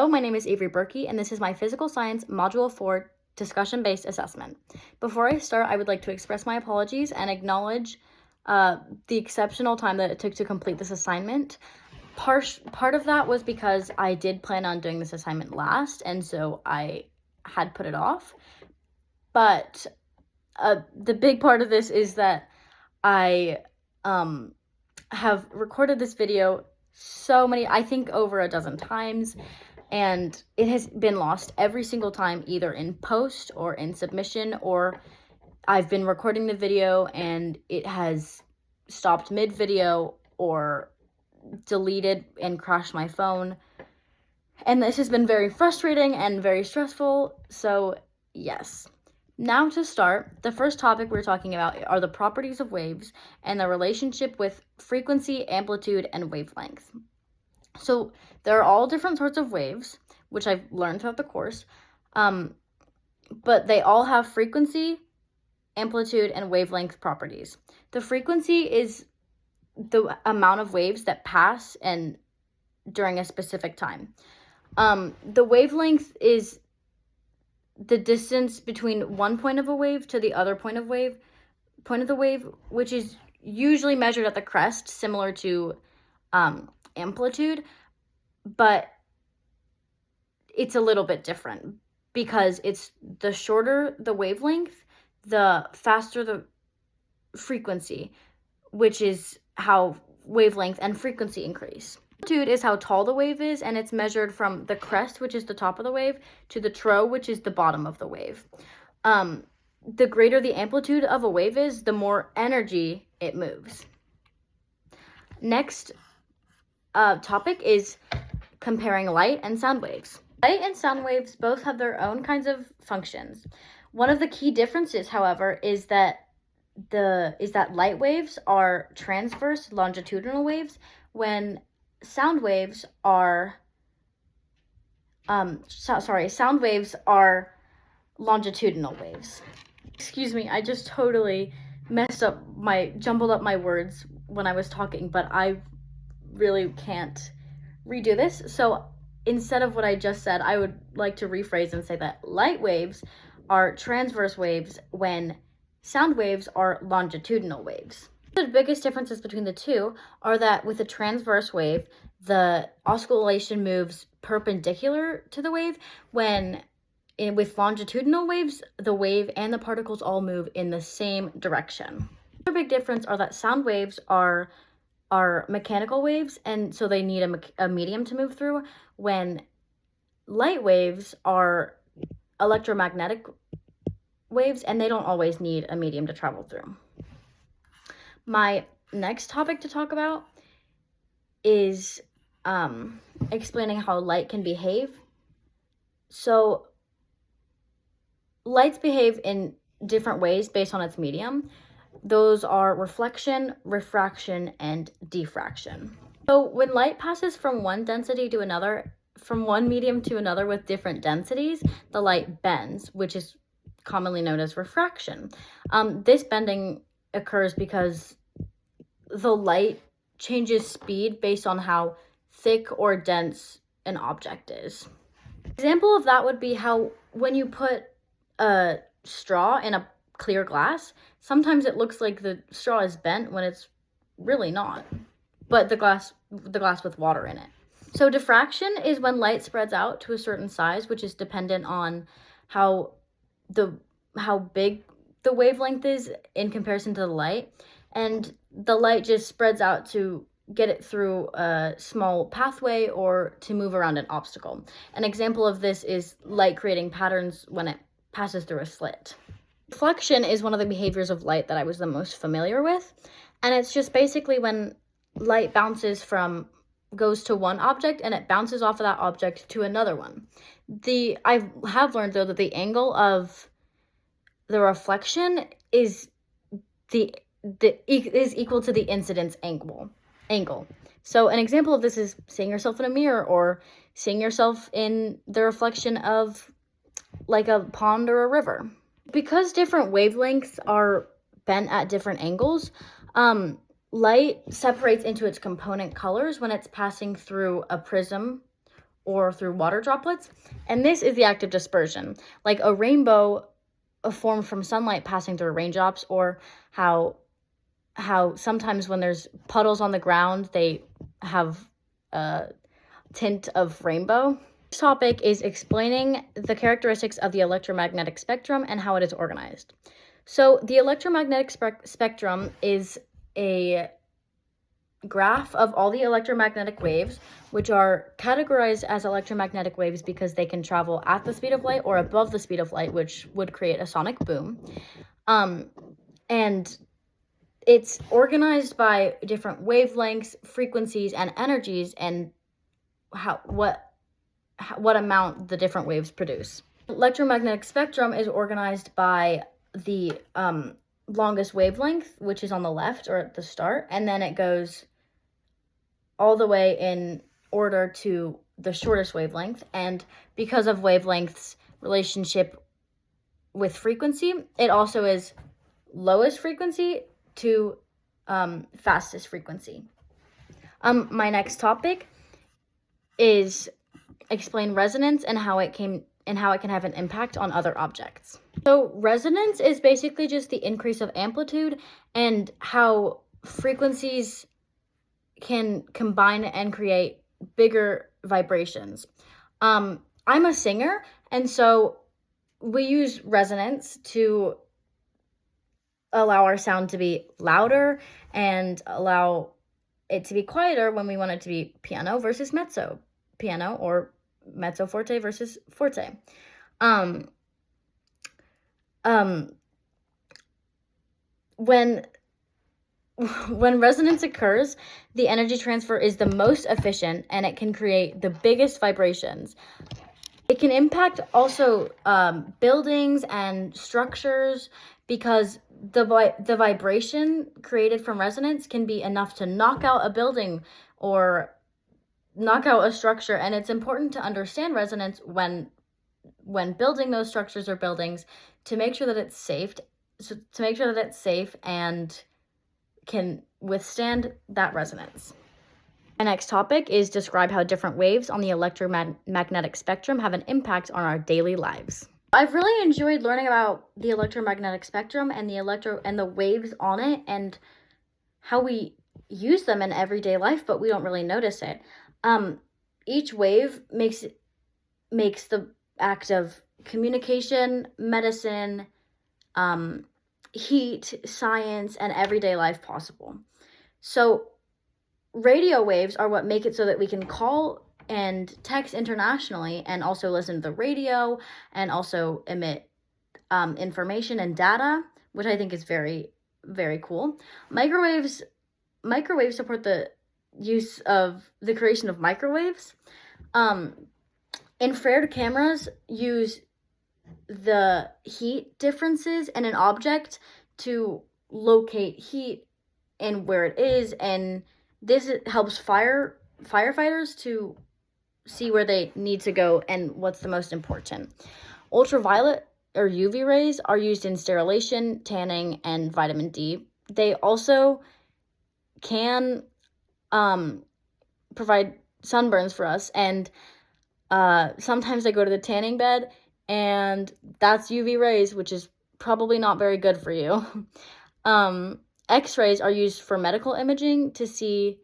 Hello, my name is Avery Berkey, and this is my Physical Science Module 4 discussion-based assessment. Before I start, I would like to express my apologies and acknowledge the exceptional time that it took to complete this assignment. Part of that was because I did plan on doing this assignment last, and so I had put it off. But the big part of this is that I have recorded this video I think over a dozen times, and it has been lost every single time, either in post or in submission, or I've been recording the video and it has stopped mid-video or deleted and crashed my phone. And this has been very frustrating and very stressful, so yes. Now to start, the first topic we're talking about are the properties of waves and the relationship with frequency, amplitude, and wavelength. So there are all different sorts of waves, which I've learned throughout the course, but they all have frequency, amplitude, and wavelength properties. The frequency is the amount of waves that pass and during a specific time. The wavelength is the distance between one point of a wave to the other point of the wave, which is usually measured at the crest, similar to amplitude, but it's a little bit different because it's the shorter the wavelength, the faster the frequency, which is how wavelength and frequency increase. Amplitude is how tall the wave is, and it's measured from the crest, which is the top of the wave, to the trough, which is the bottom of the wave. The greater the amplitude of a wave is, the more energy it moves. Next topic is comparing light and sound waves. Light and sound waves both have their own kinds of functions. One of the key differences, however, is that light waves are transverse longitudinal waves, when sound waves are longitudinal waves. Excuse me, I just totally jumbled up my words when I was talking, but I really can't redo this. So instead of what I just said, I would like to rephrase and say that light waves are transverse waves when sound waves are longitudinal waves. The biggest differences between the two are that with a transverse wave, the oscillation moves perpendicular to the wave, with longitudinal waves, the wave and the particles all move in the same direction. The big difference are that sound waves are mechanical waves, and so they need a medium to move through, when light waves are electromagnetic waves, and they don't always need a medium to travel through. My next topic to talk about is explaining how light can behave. So lights behave in different ways based on its medium. Those are reflection, refraction, and diffraction. So when light passes from one density to another, from one medium to another with different densities, the light bends, which is commonly known as refraction. This bending occurs because the light changes speed based on how thick or dense an object is. An example of that would be how when you put a straw in a clear glass, sometimes it looks like the straw is bent when it's really not, but the glass with water in it. So diffraction is when light spreads out to a certain size, which is dependent on how big the wavelength is in comparison to the light, and the light just spreads out to get it through a small pathway or to move around an obstacle. An example of this is light creating patterns when it passes through a slit. Reflection is one of the behaviors of light that I was the most familiar with, and it's just basically when light goes to one object and it bounces off of that object to another one. I have learned, though, that the angle of the reflection is equal to the incidence angle. So an example of this is seeing yourself in a mirror, or seeing yourself in the reflection of like a pond or a river. Because different wavelengths are bent at different angles, light separates into its component colors when it's passing through a prism or through water droplets. And this is the act of dispersion, like a rainbow formed from sunlight passing through raindrops, or how sometimes when there's puddles on the ground, they have a tint of rainbow. This topic is explaining the characteristics of the electromagnetic spectrum and how it is organized. So the electromagnetic spectrum is a graph of all the electromagnetic waves, which are categorized as electromagnetic waves because they can travel at the speed of light or above the speed of light, which would create a sonic boom. And it's organized by different wavelengths, frequencies, and energies, and what amount the different waves produce. Electromagnetic spectrum is organized by the longest wavelength, which is on the left or at the start, and then it goes all the way in order to the shortest wavelength. And because of wavelength's relationship with frequency, it also is lowest frequency to fastest frequency. My next topic is explain resonance and how it can have an impact on other objects. So resonance is basically just the increase of amplitude and how frequencies can combine and create bigger vibrations. I'm a singer, and so we use resonance to allow our sound to be louder and allow it to be quieter when we want it to be piano versus mezzo piano, or mezzo forte versus forte. When resonance occurs, the energy transfer is the most efficient and it can create the biggest vibrations. It can impact also buildings and structures because the vibration created from resonance can be enough to knock out a building or knock out a structure. And it's important to understand resonance when building those structures or buildings to make sure that it's safe. And can withstand that resonance. My next topic is describe how different waves on the electromagnetic spectrum have an impact on our daily lives. I've really enjoyed learning about the electromagnetic spectrum and the waves on it and how we use them in everyday life, but we don't really notice it. Each wave makes the act of communication, medicine, heat, science, and everyday life possible. So radio waves are what make it so that we can call and text internationally and also listen to the radio and also emit information and data, which I think is very, very cool. Microwaves support the use of the creation of microwaves. Infrared cameras use the heat differences in an object to locate heat and where it is, and this helps firefighters to see where they need to go and what's the most important. Ultraviolet or UV rays are used in sterilization, tanning, and vitamin D. They also can provide sunburns for us, and sometimes they go to the tanning bed, and that's UV rays, which is probably not very good for you. X-rays are used for medical imaging to see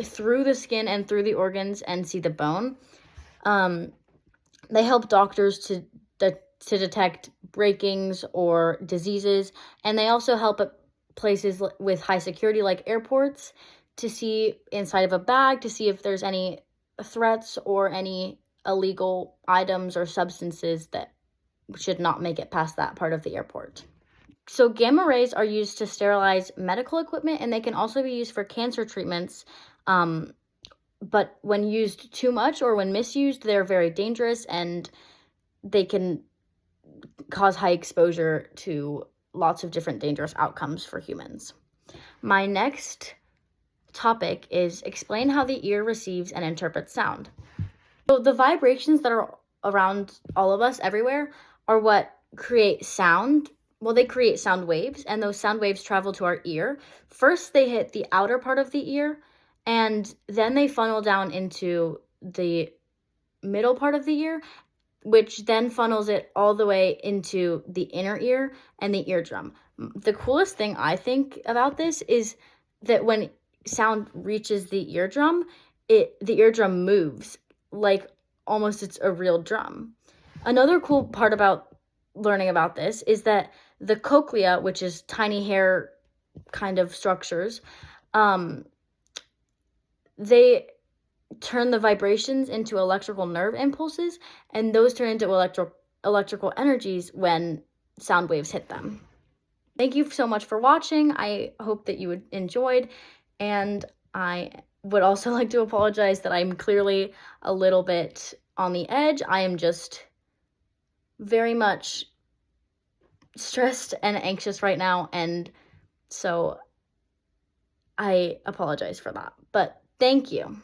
through the skin and through the organs and see the bone. They help doctors to detect breakings or diseases, and they also help at places with high security like airports to see inside of a bag to see if there's any threats or any illegal items or substances that should not make it past that part of the airport. So gamma rays are used to sterilize medical equipment, and they can also be used for cancer treatments. But when used too much or when misused, they're very dangerous, and they can cause high exposure to lots of different dangerous outcomes for humans. My next topic is explain how the ear receives and interprets sound. So the vibrations that are around all of us everywhere are what create sound. Well, they create sound waves, and those sound waves travel to our ear. First, they hit the outer part of the ear, and then they funnel down into the middle part of the ear, which then funnels it all the way into the inner ear and the eardrum. The coolest thing I think about this is that when sound reaches the eardrum, the eardrum moves like almost it's a real drum. Another cool part about learning about this is that the cochlea, which is tiny hair kind of structures, they turn the vibrations into electrical nerve impulses, and those turn into electrical energies when sound waves hit them. Thank you so much for watching. I hope that you enjoyed, and I would also like to apologize that I'm clearly a little bit on the edge. I am just very much stressed and anxious right now, and so I apologize for that. But thank you.